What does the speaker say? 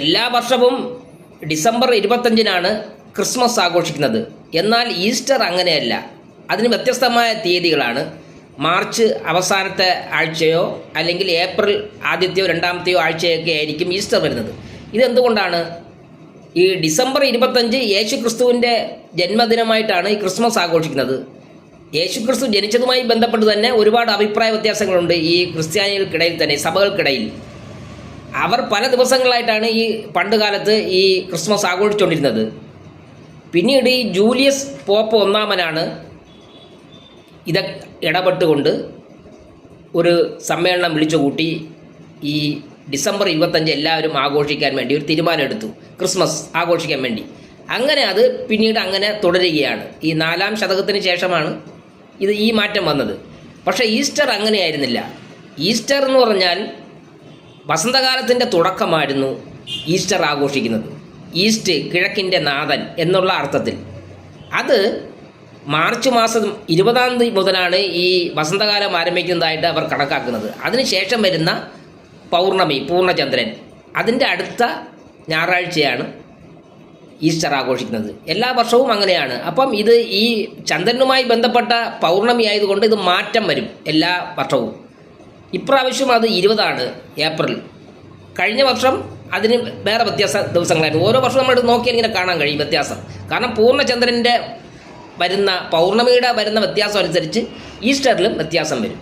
എല്ലാ വർഷവും December 25-നാണ് Christmas ആഘോഷിക്കുന്നത്. എന്നാൽ ഈസ്റ്റർ അങ്ങനെയല്ല. അതിന് വ്യത്യസ്തമായ തീയതികളാണ്. മാർച്ച് അവസാനത്തെ ആഴ്ചയോ അല്ലെങ്കിൽ ഏപ്രിൽ ആദ്യത്തെയോ രണ്ടാമത്തെയോ ആഴ്ചയൊക്കെ ആയിരിക്കും ഈസ്റ്റർ വരുന്നത്. ഇതെന്തുകൊണ്ടാണ്? ഈ ഡിസംബർ 25 യേശു ക്രിസ്തുവിൻ്റെ ജന്മദിനമായിട്ടാണ് ഈ ക്രിസ്മസ് ആഘോഷിക്കുന്നത്. യേശു ക്രിസ്തു ജനിച്ചതുമായി ബന്ധപ്പെട്ട് തന്നെ ഒരുപാട് അഭിപ്രായ വ്യത്യാസങ്ങളുണ്ട് ഈ ക്രിസ്ത്യാനികൾക്കിടയിൽ തന്നെ, സഭകൾക്കിടയിൽ. അവർ പല ദിവസങ്ങളായിട്ടാണ് ഈ പണ്ട് കാലത്ത് ഈ ക്രിസ്മസ് ആഘോഷിച്ചുകൊണ്ടിരുന്നത്. പിന്നീട് ഈ ജൂലിയസ് പോപ്പ് ഒന്നാമനാണ് ഇത് ഇടപെട്ടുകൊണ്ട് ഒരു സമ്മേളനം വിളിച്ചു കൂട്ടി ഈ ഡിസംബർ 25 എല്ലാവരും ആഘോഷിക്കാൻ വേണ്ടി ഒരു തീരുമാനം എടുത്തു, ക്രിസ്മസ് ആഘോഷിക്കാൻ വേണ്ടി. അങ്ങനെ അത് പിന്നീട് അങ്ങനെ തുടരുകയാണ്. ഈ 4-ാം ശതകത്തിന് ശേഷമാണ് ഈ മാറ്റം വന്നത്. പക്ഷേ ഈസ്റ്റർ അങ്ങനെയായിരുന്നില്ല. ഈസ്റ്റർ എന്ന് പറഞ്ഞാൽ വസന്തകാലത്തിൻ്റെ തുടക്കമായിരുന്നു ഈസ്റ്റർ ആഘോഷിക്കുന്നത്. ഈസ്റ്റ്, കിഴക്കിൻ്റെ നാഥൻ എന്നുള്ള അർത്ഥത്തിൽ. അത് മാർച്ച് മാസം 20-ാം തീയതി മുതലാണ് ഈ വസന്തകാലം ആരംഭിക്കുന്നതായിട്ട് അവർ കണക്കാക്കുന്നത്. അതിനുശേഷം വരുന്ന പൗർണമി, പൂർണ്ണചന്ദ്രൻ, അതിൻ്റെ അടുത്ത ഞായറാഴ്ചയാണ് ഈസ്റ്റർ ആഘോഷിക്കുന്നത്. എല്ലാ വർഷവും അങ്ങനെയാണ്. അപ്പം ഇത് ഈ ചന്ദ്രനുമായി ബന്ധപ്പെട്ട പൗർണമി ആയതുകൊണ്ട് ഇത് മാറ്റം വരും എല്ലാ വർഷവും. ഇപ്രാവശ്യം അത് 20-ആണ് ഏപ്രിൽ. കഴിഞ്ഞ വർഷം അതിന് വേറെ വ്യത്യാസ ദിവസങ്ങളായിരുന്നു. ഓരോ വർഷവും നമ്മൾ നോക്കിയാൽ ഇങ്ങനെ കാണാൻ കഴിയും വ്യത്യാസം. കാരണം പൂർണ്ണചന്ദ്രൻ്റെ പൗർണമിയുടെ വരുന്ന വ്യത്യാസം അനുസരിച്ച് ഈസ്റ്ററിലും വ്യത്യാസം വരും.